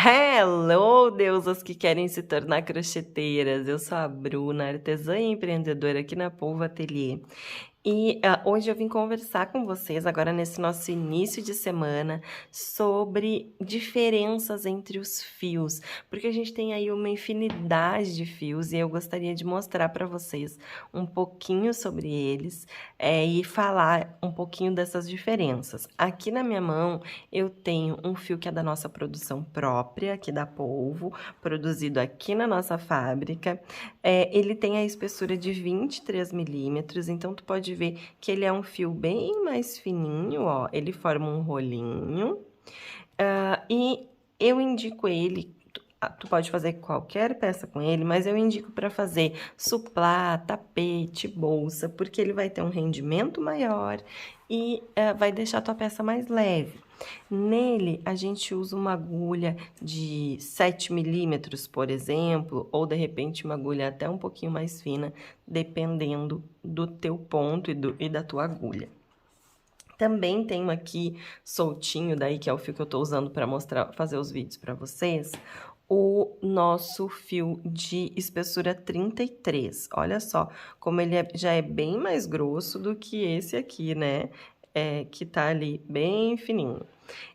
Hello, deusas que querem se tornar crocheteiras! Eu sou a Bruna, artesã e empreendedora aqui na Polvo Ateliê. E hoje eu vim conversar com vocês, agora nesse nosso início de semana, sobre diferenças entre os fios, porque a gente tem aí uma infinidade de fios e eu gostaria de mostrar para vocês um pouquinho sobre eles e falar um pouquinho dessas diferenças. Aqui na minha mão eu tenho um fio que é da nossa produção própria, aqui da Polvo, produzido aqui na nossa fábrica. Ele tem a espessura de 23 milímetros, então tu pode ver que ele é um fio bem mais fininho, ó, ele forma um rolinho, e eu indico ele, tu pode fazer qualquer peça com ele, mas eu indico para fazer suplá, tapete, bolsa, porque ele vai ter um rendimento maior e vai deixar a tua peça mais leve. Nele, a gente usa uma agulha de 7 milímetros, por exemplo, ou de repente uma agulha até um pouquinho mais fina, dependendo do teu ponto e da tua agulha. Também tenho aqui soltinho, daí que é o fio que eu tô usando para mostrar, fazer os vídeos para vocês, o nosso fio de espessura 33. Olha só, como ele já é bem mais grosso do que esse aqui, né? Que tá ali bem fininho.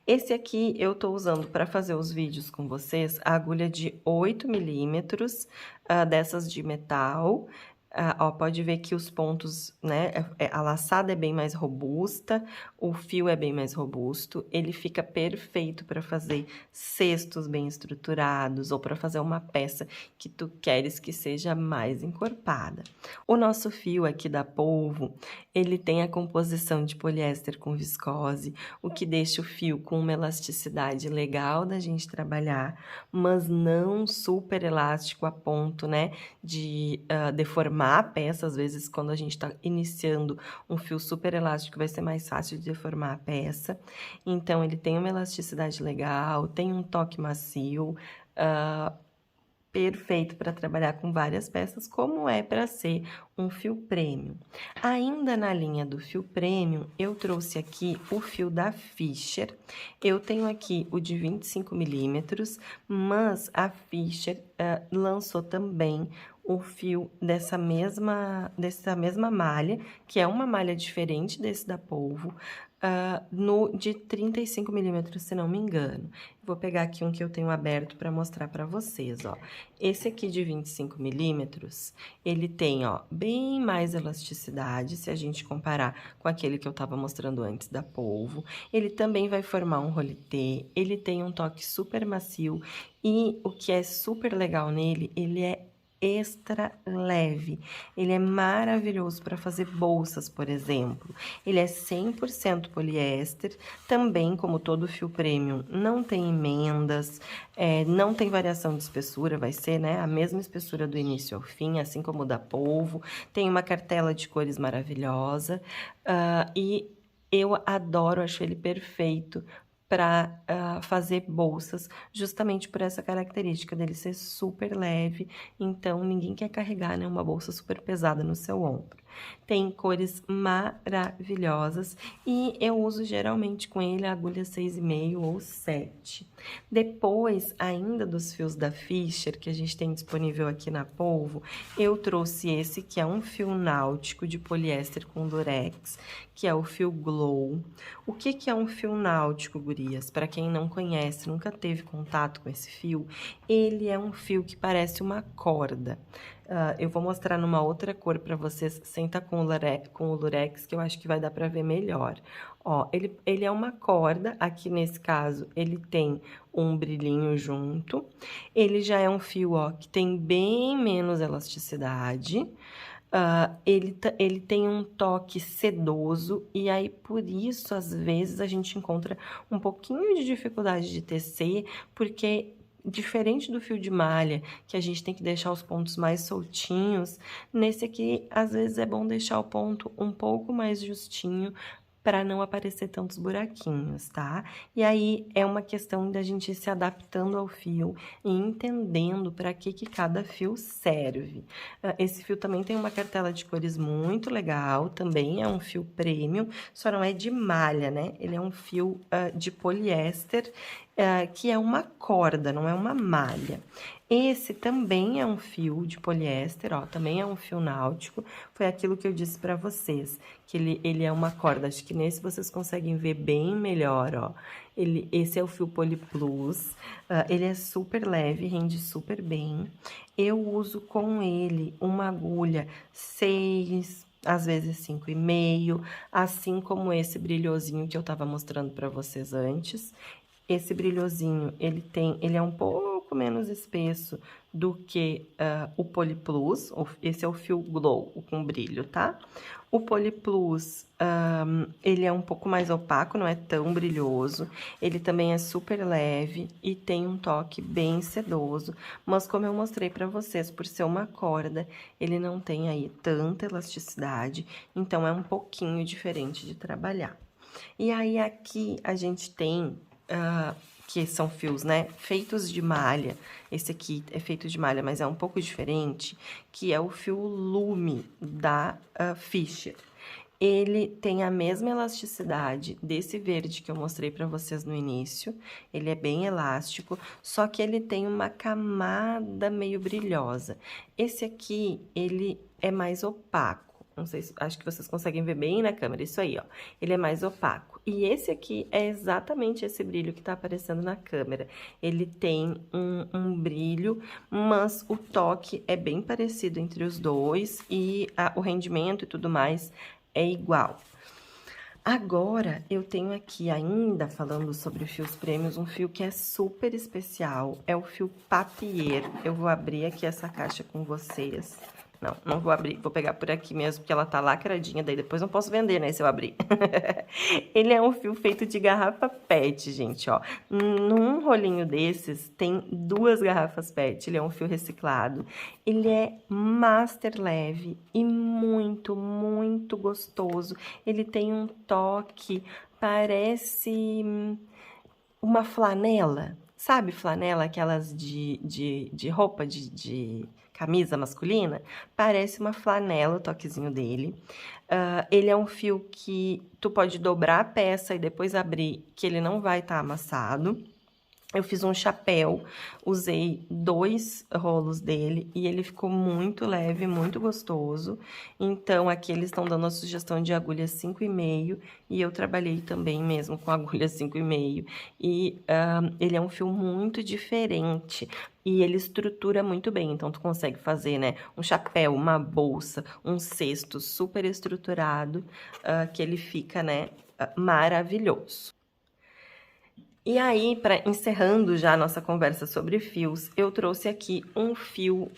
Esse aqui eu tô usando para fazer os vídeos com vocês, a agulha de 8 milímetros, dessas de metal. Ó, pode ver que os pontos, né, a laçada é bem mais robusta, o fio é bem mais robusto, ele fica perfeito para fazer cestos bem estruturados ou para fazer uma peça que tu queres que seja mais encorpada. O nosso fio aqui da Polvo, ele tem a composição de poliéster com viscose, o que deixa o fio com uma elasticidade legal da gente trabalhar, mas não super elástico a ponto, né, de deformar a peça. Às vezes, quando a gente está iniciando um fio super elástico, vai ser mais fácil de deformar a peça. Então, ele tem uma elasticidade legal, tem um toque macio, perfeito para trabalhar com várias peças, como é para ser um fio premium. Ainda na linha do fio premium, eu trouxe aqui o fio da Fischer. Eu tenho aqui o de 25 milímetros, mas a Fischer lançou também o fio dessa mesma malha, que é uma malha diferente desse da Polvo, no de 35 milímetros, se não me engano. Vou pegar aqui um que eu tenho aberto para mostrar para vocês, ó. Esse aqui de 25 milímetros, ele tem, ó, bem mais elasticidade, se a gente comparar com aquele que eu estava mostrando antes da Polvo. Ele também vai formar um roletê, ele tem um toque super macio e o que é super legal nele, ele é extra leve. Ele é maravilhoso para fazer bolsas, por exemplo. Ele é 100% poliéster, também como todo fio premium, não tem emendas, não tem variação de espessura, vai ser, né, a mesma espessura do início ao fim, assim como o da Polvo. Tem uma cartela de cores maravilhosa, e eu adoro, acho ele perfeito para fazer bolsas, justamente por essa característica dele ser super leve, então ninguém quer carregar, né, uma bolsa super pesada no seu ombro. Tem cores maravilhosas e eu uso geralmente com ele a agulha 6,5 ou 7. Depois, ainda dos fios da Fischer, que a gente tem disponível aqui na Polvo, eu trouxe esse que é um fio náutico de poliéster com durex, que é o fio Glow. O que é um fio náutico, gurias? Para quem não conhece, nunca teve contato com esse fio, ele é um fio que parece uma corda. Eu vou mostrar numa outra cor para vocês, sem estar com o lurex, que eu acho que vai dar para ver melhor. Ó, ele é uma corda, aqui nesse caso ele tem um brilhinho junto. Ele já é um fio, ó, que tem bem menos elasticidade. Ele tem um toque sedoso e aí por isso às vezes a gente encontra um pouquinho de dificuldade de tecer, porque diferente do fio de malha, que a gente tem que deixar os pontos mais soltinhos, nesse aqui às vezes é bom deixar o ponto um pouco mais justinho para não aparecer tantos buraquinhos, tá? E aí é uma questão da gente ir se adaptando ao fio e entendendo para que cada fio serve. Esse fio também tem uma cartela de cores muito legal, também é um fio premium, só não é de malha, né? Ele é um fio de poliéster que é uma corda, não é uma malha. Esse também é um fio de poliéster, ó, também é um fio náutico. Foi aquilo que eu disse para vocês, que ele é uma corda. Acho que nesse vocês conseguem ver bem melhor, ó. Esse é o fio Poliplus, ele é super leve, rende super bem. Eu uso com ele uma agulha 6, às vezes 5,5, assim como esse brilhosinho que eu tava mostrando para vocês antes. Esse brilhosinho, ele é um pouco menos espesso do que o Poliplus. Esse é o fio Glow, o com brilho, tá? O Poliplus, ele é um pouco mais opaco, não é tão brilhoso. Ele também é super leve e tem um toque bem sedoso. Mas como eu mostrei para vocês, por ser uma corda, ele não tem aí tanta elasticidade. Então, é um pouquinho diferente de trabalhar. E aí, aqui a gente tem... que são fios, né, feitos de malha. Esse aqui é feito de malha, mas é um pouco diferente, que é o fio Lume da Fischer. Ele tem a mesma elasticidade desse verde que eu mostrei para vocês no início. Ele é bem elástico, só que ele tem uma camada meio brilhosa. Esse aqui, ele é mais opaco. Não sei se, acho que vocês conseguem ver bem na câmera, isso aí, ó. Ele é mais opaco. E esse aqui é exatamente esse brilho que tá aparecendo na câmera. Ele tem um brilho, mas o toque é bem parecido entre os dois e o rendimento e tudo mais é igual. Agora, eu tenho aqui ainda, falando sobre fios prêmios, um fio que é super especial, é o fio Papier. Eu vou abrir aqui essa caixa com vocês. Não vou abrir, vou pegar por aqui mesmo, porque ela tá lacradinha, daí depois não posso vender, né, se eu abrir. Ele é um fio feito de garrafa PET, gente, ó. Num rolinho desses, tem 2 garrafas PET, ele é um fio reciclado. Ele é master leve e muito, muito gostoso. Ele tem um toque, parece uma flanela. Sabe flanela, aquelas de roupa de camisa masculina? Parece uma flanela o toquezinho dele. Ele é um fio que tu pode dobrar a peça e depois abrir, que ele não vai estar amassado. Eu fiz um chapéu, usei 2 rolos dele e ele ficou muito leve, muito gostoso. Então, aqui eles estão dando a sugestão de agulha 5,5 e eu trabalhei também mesmo com agulha 5,5. E ele é um fio muito diferente e ele estrutura muito bem. Então, tu consegue fazer, né, um chapéu, uma bolsa, um cesto super estruturado, que ele fica, né, maravilhoso. E aí, encerrando já a nossa conversa sobre fios, eu trouxe aqui um fio,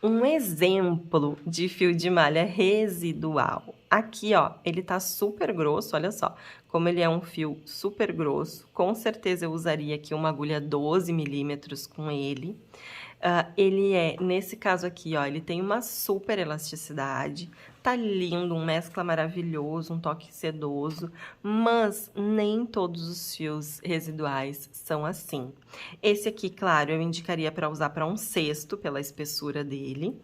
um exemplo de fio de malha residual. Aqui, ó, ele tá super grosso, olha só. Como ele é um fio super grosso, com certeza eu usaria aqui uma agulha 12 milímetros com ele. Ele nesse caso aqui, ó, ele tem uma super elasticidade, tá lindo, um mescla maravilhoso, um toque sedoso, mas nem todos os fios residuais são assim. Esse aqui, claro, eu indicaria para usar para um cesto, pela espessura dele,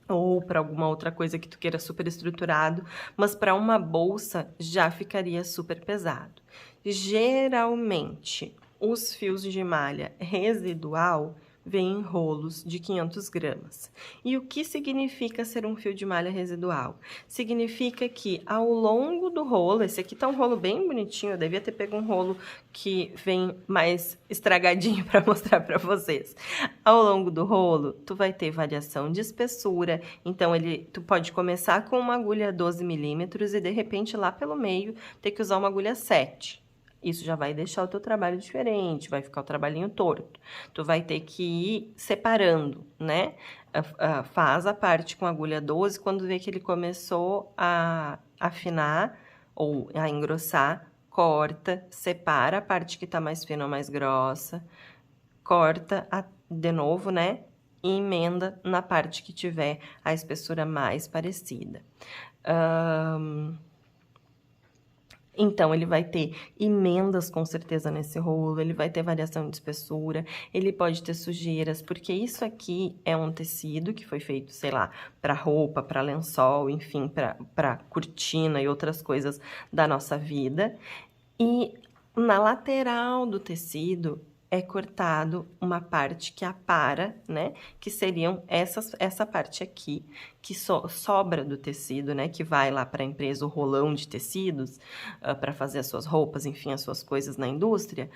ou para alguma outra coisa que tu queira super estruturado, mas para uma bolsa já ficaria super pesado. Geralmente, os fios de malha residual vem em rolos de 500 gramas. E o que significa ser um fio de malha residual? Significa que ao longo do rolo, esse aqui tá um rolo bem bonitinho, eu devia ter pego um rolo que vem mais estragadinho para mostrar para vocês. Ao longo do rolo, tu vai ter variação de espessura, então tu pode começar com uma agulha 12 milímetros e de repente lá pelo meio ter que usar uma agulha 7. Isso já vai deixar o teu trabalho diferente, vai ficar o trabalhinho torto. Tu vai ter que ir separando, né? Faz a parte com agulha 12, quando vê que ele começou a afinar ou a engrossar, corta, separa a parte que tá mais fina ou mais grossa, corta de novo, né? E emenda na parte que tiver a espessura mais parecida. Então, ele vai ter emendas, com certeza, nesse rolo, ele vai ter variação de espessura, ele pode ter sujeiras, porque isso aqui é um tecido que foi feito, sei lá, para roupa, para lençol, enfim, para cortina e outras coisas da nossa vida. E Na lateral do tecido é cortado uma parte que apara, né? Que seriam essa parte aqui, que sobra do tecido, né? Que vai lá para a empresa, o rolão de tecidos, para fazer as suas roupas, enfim, as suas coisas na indústria.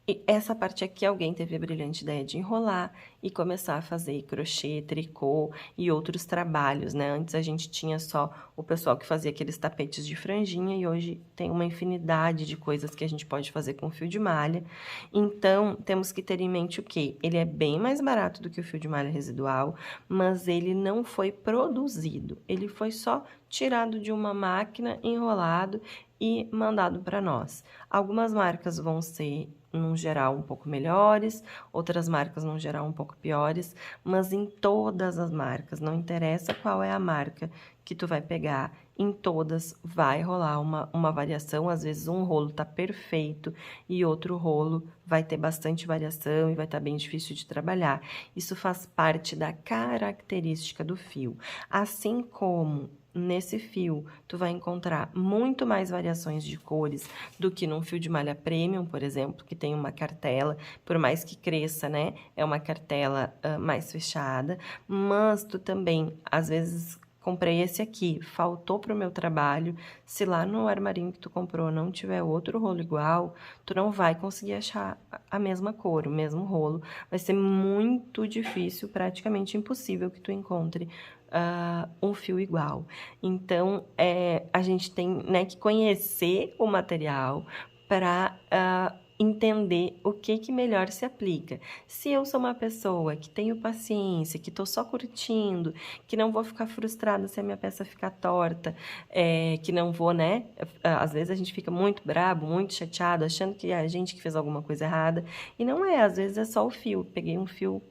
E essa parte aqui alguém teve a brilhante ideia de enrolar e começar a fazer crochê, tricô e outros trabalhos, né? Antes a gente tinha só o pessoal que fazia aqueles tapetes de franjinha e hoje tem uma infinidade de coisas que a gente pode fazer com fio de malha. Então, temos que ter em mente o quê? Ele é bem mais barato do que o fio de malha residual, mas ele não foi produzido. Ele foi só tirado de uma máquina, enrolado e mandado para nós. Algumas marcas vão ser, num geral, um pouco melhores, outras marcas, num geral, um pouco piores, mas em todas as marcas, não interessa qual é a marca que tu vai pegar, em todas vai rolar uma variação, às vezes um rolo tá perfeito e outro rolo vai ter bastante variação e vai estar bem difícil de trabalhar. Isso faz parte da característica do fio. Assim como nesse fio, tu vai encontrar muito mais variações de cores do que num fio de malha premium, por exemplo, que tem uma cartela, por mais que cresça, né? É uma cartela mais fechada, mas tu também, às vezes, comprei esse aqui, faltou para o meu trabalho. Se lá no armarinho que tu comprou não tiver outro rolo igual, tu não vai conseguir achar a mesma cor, o mesmo rolo. Vai ser muito difícil, praticamente impossível que tu encontre um fio igual. Então, a gente tem, né, que conhecer o material para entender o que melhor se aplica. Se eu sou uma pessoa que tenho paciência, que estou só curtindo, que não vou ficar frustrada se a minha peça ficar torta, que não vou, né? Às vezes a gente fica muito brabo, muito chateado, achando que é a gente que fez alguma coisa errada. E não é, às vezes é só o fio. Peguei um fio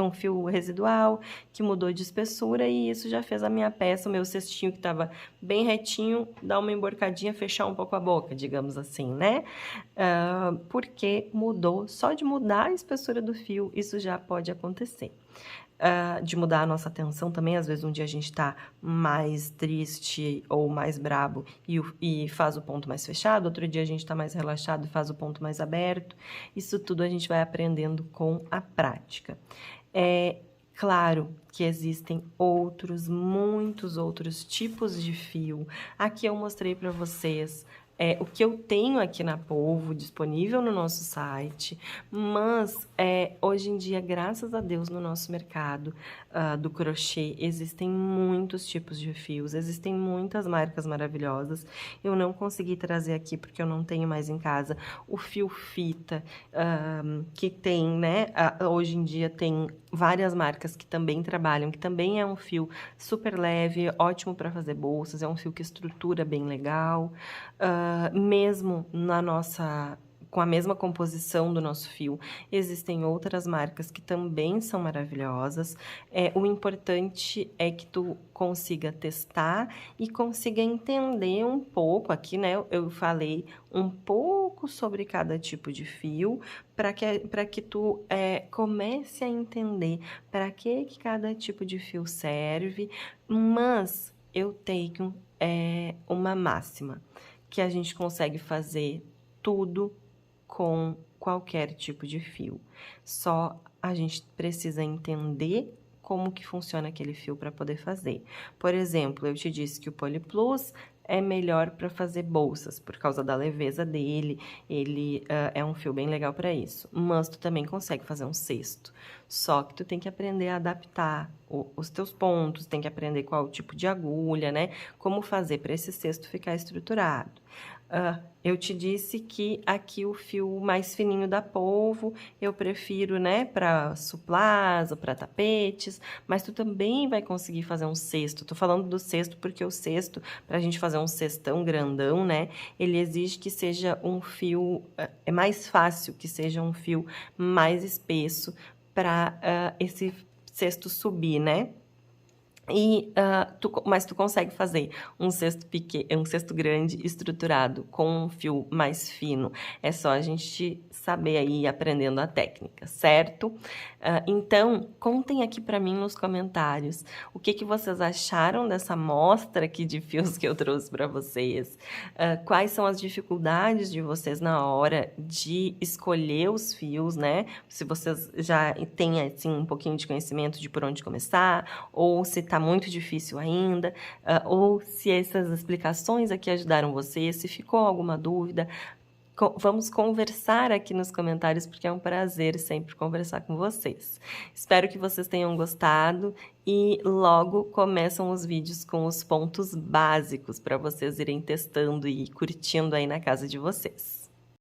um fio residual que mudou de espessura e isso já fez a minha peça, o meu cestinho que estava bem retinho, dar uma emborcadinha, fechar um pouco a boca, digamos assim, né? Porque mudou, só de mudar a espessura do fio, isso já pode acontecer. De mudar a nossa atenção também, às vezes um dia a gente está mais triste ou mais brabo e faz o ponto mais fechado, outro dia a gente está mais relaxado e faz o ponto mais aberto. Isso tudo a gente vai aprendendo com a prática. É claro que existem muitos outros tipos de fio. Aqui eu mostrei para vocês o que eu tenho aqui na Polvo, disponível no nosso site, mas hoje em dia, graças a Deus, no nosso mercado do crochê, existem muitos tipos de fios, existem muitas marcas maravilhosas. Eu não consegui trazer aqui porque eu não tenho mais em casa o fio fita, que tem, né? Hoje em dia tem várias marcas que também trabalham, que também é um fio super leve, ótimo para fazer bolsas, é um fio que estrutura bem legal. Mesmo com a mesma composição do nosso fio, existem outras marcas que também são maravilhosas. O importante é que tu consiga testar e consiga entender um pouco. Aqui, né, eu falei um pouco sobre cada tipo de fio, para que tu comece a entender para que cada tipo de fio serve, mas eu tenho uma máxima, que a gente consegue fazer tudo com qualquer tipo de fio. Só a gente precisa entender como que funciona aquele fio para poder fazer. Por exemplo, eu te disse que o Poliplus é melhor para fazer bolsas, por causa da leveza dele, ele é um fio bem legal para isso. Mas tu também consegue fazer um cesto, só que tu tem que aprender a adaptar os teus pontos, tem que aprender qual o tipo de agulha, né? Como fazer para esse cesto ficar estruturado. Eu te disse que aqui o fio mais fininho da Polvo eu prefiro, né, para suplás ou para tapetes, mas tu também vai conseguir fazer um cesto. Tô falando do cesto porque o cesto, para a gente fazer um cestão grandão, né, ele exige que seja um fio, é mais fácil que seja um fio mais espesso para esse cesto subir, né? Mas tu consegue fazer um cesto grande estruturado com um fio mais fino. É só a gente saber aí ir aprendendo a técnica, certo? Então, contem aqui para mim nos comentários o que vocês acharam dessa amostra aqui de fios que eu trouxe para vocês. Quais são as dificuldades de vocês na hora de escolher os fios, né? Se vocês já têm assim um pouquinho de conhecimento de por onde começar, ou se está muito difícil ainda, ou se essas explicações aqui ajudaram você, se ficou alguma dúvida, vamos conversar aqui nos comentários, porque é um prazer sempre conversar com vocês. Espero que vocês tenham gostado e logo começam os vídeos com os pontos básicos para vocês irem testando e curtindo aí na casa de vocês.